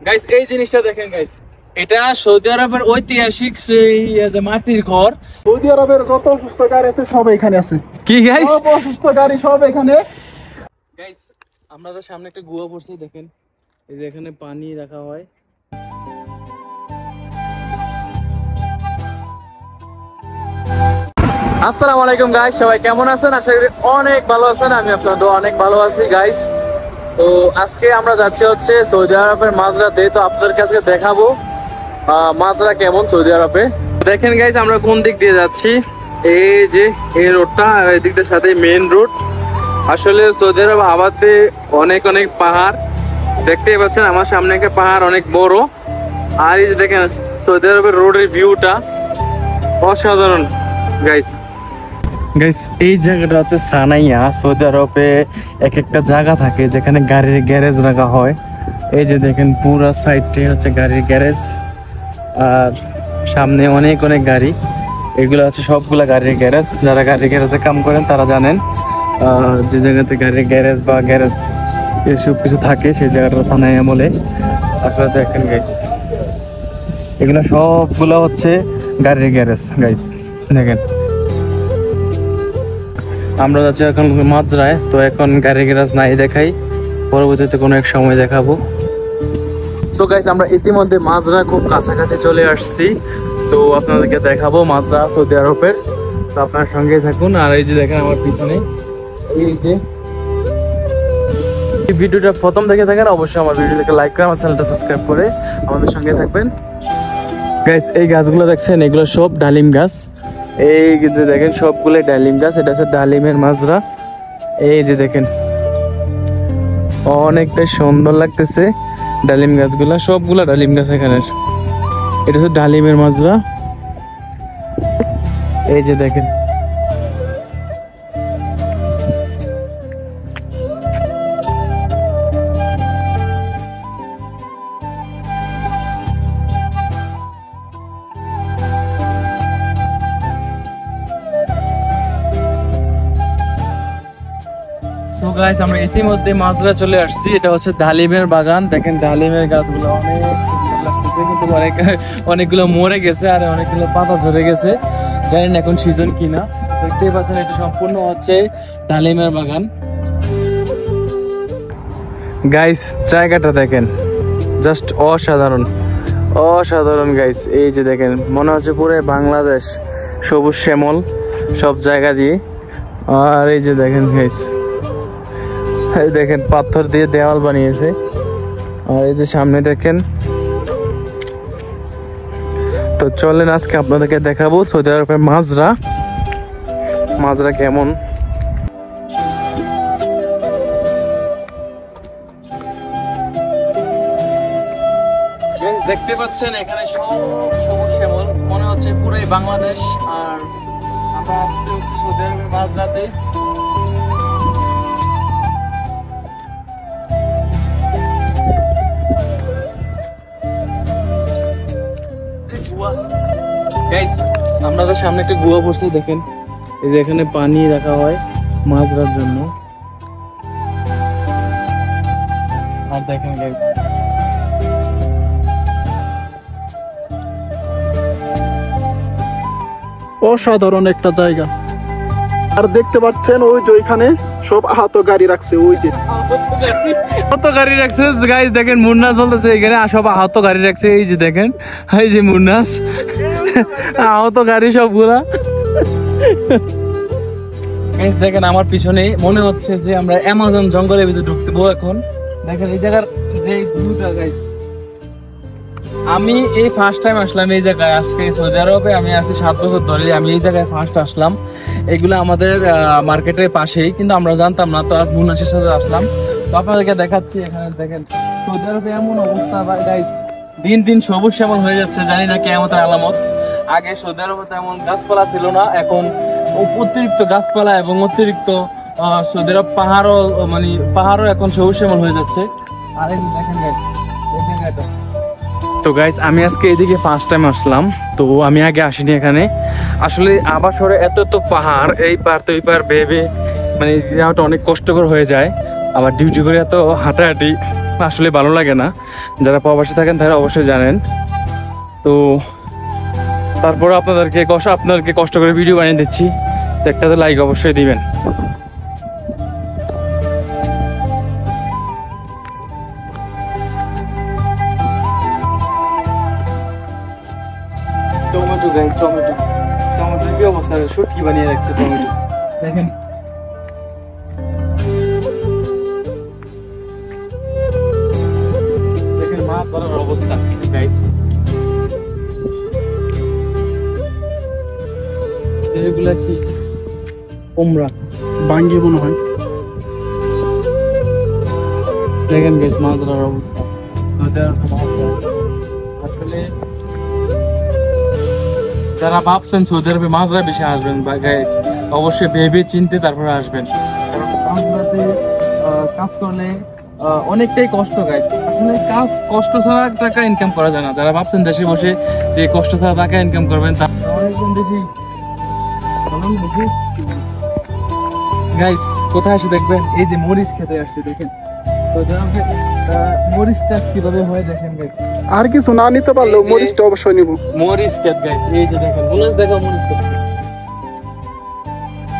Guys এই জিনিসটা দেখেন গাইস, এটা সৌদি আরবের ঐতিহাসিক সেই যে মাটির ঘর। সৌদি আরবের যত অসুস্থ গাড়ি আছে সব এখানে আছে। কি গাইস? সব অসুস্থ গাড়ি সব এখানে। গাইস আমাদের সামনে একটা গুহা পড়ছে দেখেন, এই যে এখানে পানি রাখা হয়। আসসালামু আলাইকুম গাইস, সবাই কেমন আছেন? আশা করি অনেক ভালো আছেন। আমি আপনাদের দোয়া অনেক ভালো আছি গাইস। তো আজকে আমরা যাচ্ছি হচ্ছে সৌদি আরবের মাজরাতে। তো আপনাদেরকে আজকে দেখাবো মাজরা কেমন সৌদি আরবে। দেখেন গাইস আমরা কোন দিক দিয়ে যাচ্ছি, এই যে এই রোডটা, আর এই দিকটার সাথে মেইন রোড। আসলে সৌদি আরব আবাদে অনেক অনেক পাহাড় দেখতেই পাচ্ছেন, আমার সামনে একটা পাহাড় অনেক বড়। আর এই যে দেখেন সৌদি আরবের রোডের ভিউটা অসাধারণ গাইস। গাইস এই জায়গাটা হচ্ছে সানাইয়া। সৌদি আরবে এক একটা জায়গা থাকে যেখানে গাড়ির গ্যারেজ রাখা হয়। এই যে দেখেন পুরো সাইডটি হচ্ছে গাড়ির গ্যারেজ, আর সামনে অনেক অনেক গাড়ি। এগুলো হচ্ছে সবগুলা গাড়ির গ্যারেজ। যারা গাড়ির গ্যারেজে কাম করেন তারা জানেন যে জায়গাতে গাড়ির গ্যারেজ বা গ্যারেজ এসব কিছু থাকে সেই জায়গাটা সানাইয়া বলে। আপনারা দেখেন গাইস, এগুলো সবগুলো হচ্ছে গাড়ির গ্যারেজ গাইস। দেখেন আমরা যাচ্ছি এখন মাজরায়। তো এখন গাড়ির গ্যারেজ নাই দেখাই, পরবর্তীতে কোনো এক সময় দেখাবো। সো গাইস আমরা ইতিমধ্যে মাজরা খুব কাছাকাছি চলে আসছি। তো আপনাদেরকে দেখাবো মাজরা সৌদি আরবের। তো আপনার সঙ্গে থাকুন। আর এই যে দেখেন আমার পিছনে এই যে ভিডিওটা প্রথম থেকে থাকেন, অবশ্যই আমার ভিডিওটাকে লাইক করে আমার চ্যানেলটা সাবস্ক্রাইব করে আমাদের সঙ্গে থাকবেন গাইস। এই গাছগুলো দেখছেন, এগুলো সব ডালিম গাছ। এই যে দেখেন সবগুলো ডালিম গাছ। এটা হচ্ছে ডালিমের মাজরা। এই যে দেখেন অনেকটাই সুন্দর লাগতেছে ডালিম গাছগুলা, সবগুলা ডালিম গাছ এখানে। এটা হচ্ছে ডালিমের মাজরা। এই যে দেখেন গাইস আমরা ইতিমধ্যে মাজরা চলে আসছি। এটা হচ্ছে ডালিমের বাগান। দেখেন ডালিমের গাছগুলো অনেক সুন্দর লাগতেছে, কিন্তু অনেকগুলো মরে গেছে আর অনেকগুলো পাতা ঝরে গেছে। জানেন এখন সিজন কিনা। দেখতেই পাচ্ছেন এটা সম্পূর্ণ হচ্ছে ডালিমের বাগান গাইস। জায়গাটা দেখেন জাস্ট অসাধারণ অসাধারণ গাইস। এই যে দেখেন মনে হচ্ছে পুরো বাংলাদেশ সবুজ শ্যামল সব জায়গা দিয়ে। আর এই যে দেখেন গাইস, এই দেখেন পাথর দিয়ে দেওয়াল বানিয়েছে। আর এই যে সামনে দেখেন। তো চলেন আজকে আপনাদেরকে দেখাবো সৌদি আরবের মাজরা। মাজরা কেমন। দেখতে পাচ্ছেন এখানে সব সবুজ শ্যামল, মনে হচ্ছে পুরোই বাংলাদেশ। আর আমরা আসছি হচ্ছে সৌদি আরবের মাজরাতে। গাইস আমাদের সামনে একটা গুহা পড়ছে দেখেন, এই যে এখানে পানি রাখা হয় মাজরার জন্য। আর দেখেন গাইস অসাধারণ একটা জায়গা। আর দেখতে পাচ্ছেন ওই যে ওইখানে সব আহত গাড়ি রাখছে। ওই যে আহত গাড়ি রাখছে গাইস। দেখেন মুন্নাস বলতেছে এখানে সব আহত গাড়ি রাখছে। এই যে দেখেন, এই যে মুন্নাস আহত গাড়ি সবগুলা। গাইস দেখেন আমার পিছনে মনে হচ্ছে যে আমরা অ্যামাজন জঙ্গলের ভিতরে ঢুকতেবো এখন। দেখেন এই জায়গার যে ভিউটা গাইস। আমি এই ফার্স্ট টাইম আসলাম এই জায়গায়। আজকে সৌদি আরবে আমি আছি 7 বছর ধরে। আমি এই জায়গায় ফার্স্ট আসলাম। এগুলো আমাদের মার্কেটের পাশেই, কিন্তু আমরা জানতাম না। তো আজ মুন্নাসের সাথে আসলাম। তো আপনাদেরকে দেখাচ্ছি এখানে দেখেন সৌদি আরবে এমন অবস্থা গাইস, দিন দিন সবুজ শ্যামল হয়ে যাচ্ছে। জানি না কিয়ামতের আলামত। আগে সৌদি আরবে তেমন গাছপালা ছিল না, এখন অতিরিক্ত গাছপালা এবং অতিরিক্ত সৌদি আরব পাহাড়ও এখন সবুজ শ্যামল হয়ে যাচ্ছে। আর এই দেখেন গাইস এই জায়গাটা। তো গাইস আমি আজকে এদিকে ফার্স্ট টাইম আসলাম। তো আমি আগে আসিনি এখানে। আসলে আবাসরে এত পাহাড়, এই পার তো এই পার ভেবে যাওয়াটা অনেক কষ্টকর হয়ে যায়। আবার ডিউটি করে এত হাঁটাহাঁটি আসলে ভালো লাগে না। যারা প্রবাসী থাকেন তারা অবশ্যই জানেন। তো তারপরে আপনাদেরকে কষ্ট করে ভিডিও বানিয়ে দিচ্ছি, তো একটা তো লাইক অবশ্যই দিবেন। টমেটো গাইস, টমেটোর কি অবস্থা, শুটকি বানিয়ে রাখছে টমেটো দেখেন। দেখেন মাছ ধরার অবস্থা গাইস। এগুলা কি কুমড়া, বাঙ্গি মনে হয়। দেখেন গাইস মাছ ধরার অবস্থা। আসলে যারা ভাবছেন সৌদি আরবে মাছরা বেশি আসবেন বা গাইস, অবশ্যই ভেবে চিনতে তারপরে আসবেন, কারণ মাছরাতে কাজ করলে অনেকটাই কষ্ট গাইস। আসলে কষ্ট ছাড়া টাকা ইনকাম করা যায় না। যারা ভাবছেন দেশে বসে যে কষ্ট ছাড়া টাকা ইনকাম করবেন, গাইস কোথায় আসে দেখবেন, এই যে মরিচ খেতে আসছে দেখেন। তো মরিচ চাষ কিভাবে হয় দেখেন গাইস। আর কিছু না নিতে পারলেও মরিচটা অবশ্যই নিব। মরিচ ক্ষেত গাইস, এই যে দেখেন মরিচ, দেখো মরিচ ক্ষেত,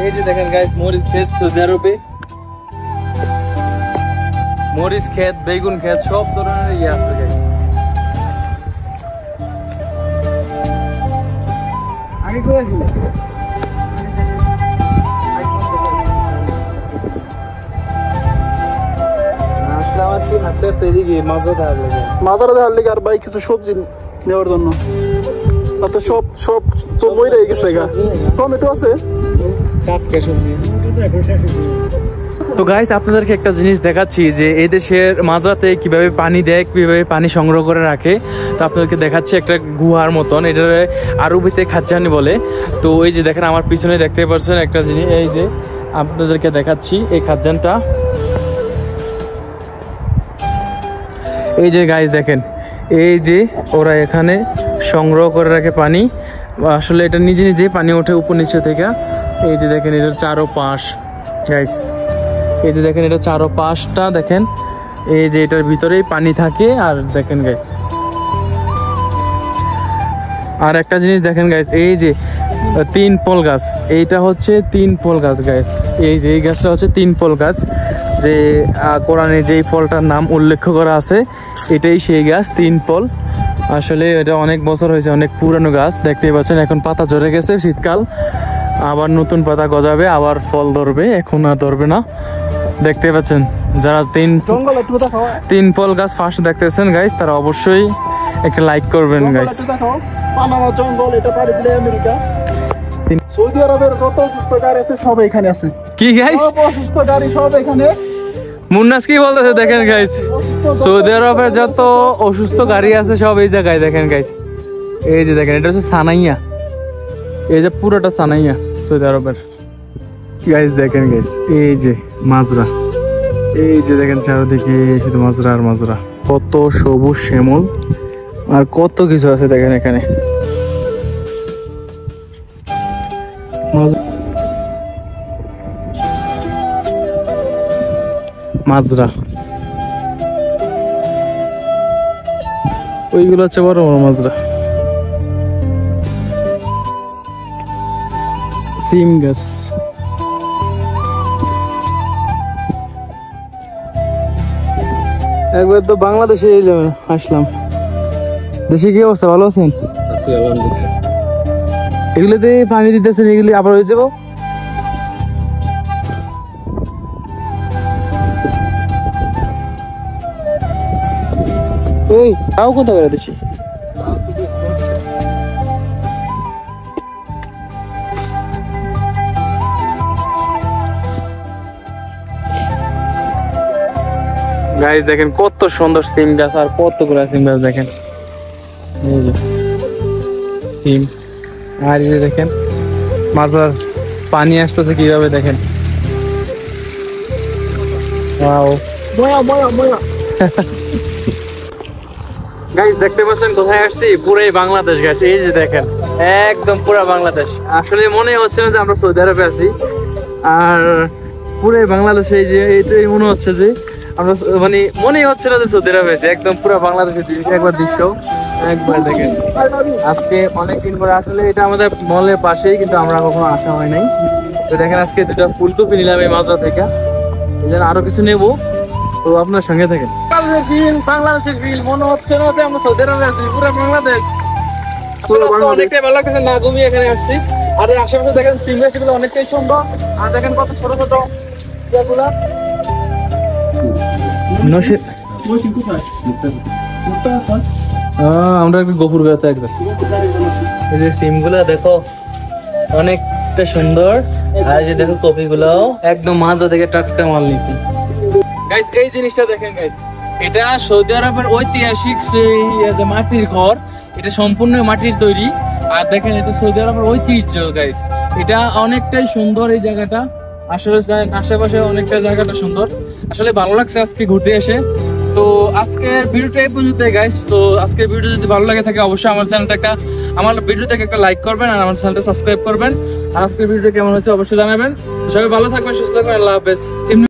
এই যে দেখেন গাইস মরিচ ক্ষেত সৌদি আরবে। মরিচ ক্ষেত, বেগুন ক্ষেত, সব ধরনের ইয়ে আছে গাইস। আগে করে আসলে আমার কি হাতে পেরিয়ে মাছও দেওয়ার লাগে, মাজারা দেওয়ার লেগে আর ভাই কিছু সবজি নেওয়ার জন্য। তো সব তো মরে গেছে গা। টমেটো আছে, টাটকা সবজি। তো গাইস আপনাদেরকে একটা জিনিস দেখাচ্ছি যে এই দেশের মাঝরাতে কিভাবে পানি দেয়, কিভাবে পানি সংগ্রহ করে রাখে। তো আপনাদেরকে দেখাচ্ছি একটা গুহার মতন, এটা আরবিতে খাজ্জানি বলে। তো এই যে দেখেন আমার পিছনে দেখতে পাচ্ছেন একটা জিনিস, এই যে আপনাদেরকে দেখাচ্ছি এই খাজ্জানটা। এই যে গাইস দেখেন, এই যে ওরা এখানে সংগ্রহ করে রাখে পানি। আসলে এটা নিজে নিজেই পানি ওঠে উপর নিচে থেকে। এই যে দেখেন এটার চারোপাশ গাইস, এই যে দেখেন এটা চারোপাশটা দেখেন, এই যে এটার ভিতরেই পানি থাকে। আর দেখেন গাইস আর একটা জিনিস দেখেন গাইস, এই যে 3 ফল গাছ, এইটা হচ্ছে 3 ফল গাছ গাইস। এই যে এই গাছটা হচ্ছে 3 ফল গাছ, যে কোরআনে যেই ফলটার নাম উল্লেখ করা আছে এটাই সেই গাছ 3 ফল। আসলে এটা অনেক বছর হয়েছে, অনেক পুরানো গাছ। দেখতেই পাচ্ছেন এখন পাতা ঝরে গেছে, শীতকাল আবার নতুন পাতা গজাবে, আবার ফল ধরবে, এখন আর ধরবে না। দেখতে পাচ্ছেন যারা 3 ফল গাছ ফার্স্ট দেখতেছেন গাইস, তারা অবশ্যই একটা লাইক করবেন গাইস। পানামা জঙ্গল, এটা পারে দিলে আমেরিকা। সৌদি আরবের যত অসুস্থ গাড়ি আছে সব এখানে আছে। কি গাইস, অসুস্থ গাড়ি সব এখানে। মুন্নাস কি বলতেছে দেখেন গাইস, সৌদি আরবের যত অসুস্থ গাড়ি আছে সব এই জায়গায় দেখেন গাইস। এই যে দেখেন এটা হচ্ছে সানাইয়া, এই যে পুরোটা সানাইয়া সৌদি আরবের গাইস। দেখেন গাইস এই যে মাজরা, এই যে দেখেন চারদিকে শুধু মাজরা আর মাজরা, কত সবুজ শ্যামল আর কত কিছু আছে দেখেন এখানে। মাজরা ওইগুলো হচ্ছে বড় বড় মাজরা। সিম গাছ, একবার তো বাংলাদেশে আসলাম। দেশে কি অবস্থা, ভালো আছেন? এগুলোতে পানি দিতেছেন, এগুলি আবার হয়ে যাবো। ওই তাও কত করে দিচ্ছি? গাইস দেখেন কত সুন্দর সিম গাছ, আর কতগুলো সিম গাছ দেখেন। এই যে সিম, আর এই যে দেখেন মাঝার পানি আসতেছে কিভাবে দেখেন। ওয়াও, ময়া ময়া ময়া। গাইস দেখতে পাচ্ছেন কোথায় আসছি, পুরাই বাংলাদেশ গাইস। এই যে দেখেন একদম পুরা বাংলাদেশ। আসলে মনে হচ্ছে না যে আমরা সৌদি আরবে আছি, আর পুরাই বাংলাদেশে এই যে এইটাই মনে হচ্ছে যে আমরা মানে মনেই হচ্ছে না যে সৌদি আরব এসে, একদম পুরো বাংলাদেশের দৃশ্য একবার দৃশ্য একবার দেখেন। আজকে অনেকদিন পরে আসলে এটা আমাদের মলের পাশেই, কিন্তু আমরা কখনো আসা হয় নাই। তো দেখেন আজকে দুটা ফুলকপি নিলাম এই মাজরা থেকে, এই জন্য আরো কিছু নেবো। তো আপনার সঙ্গে থাকেন। বাংলাদেশের ফিল মনে হচ্ছে না যে আমরা সৌদি আরবে আছি, পুরো বাংলাদেশ। অনেকটাই ভালো লাগছে, না ঘুমিয়ে এখানে আসছি। আর আশেপাশে দেখেন সিমরা সেগুলো অনেকটাই সুন্দর। আর দেখেন কত ছোট ছোট যেগুলা আমরা একটু গোপুর গাতে একদম এই যে সিম গুলা দেখো অনেকটা সুন্দর। আর যে দেখো কপি গুলাও একদম মাঝা থেকে টাটকা মাল নিয়েছি। গাইস এই জিনিসটা দেখেন গাইস, এটা সৌদি আরবের ঐতিহাসিক সেই মাটির ঘর, এটা সম্পূর্ণ মাটির তৈরি। আর দেখেন এটা সৌদি আরবের ঐতিহ্য গাইস, এটা অনেকটাই সুন্দর এই জায়গাটা। আসলে আশেপাশে অনেকটা জায়গাটা সুন্দর, আসলে ভালো লাগছে আজকে ঘুরতে এসে। তো আজকের ভিডিওটা এই পর্যন্ত গাইস। তো আজকের ভিডিও যদি ভালো লাগে থাকে অবশ্যই আমার ভিডিওটাকে একটা লাইক করবেন আর আমার চ্যানেলটা সাবস্ক্রাইব করবেন। আর আজকের ভিডিওটা কেমন হয়েছে অবশ্যই জানাবেন। সবাই ভালো থাকবেন, সুস্থ থাকবেন, আল্লাহ হাফেজ।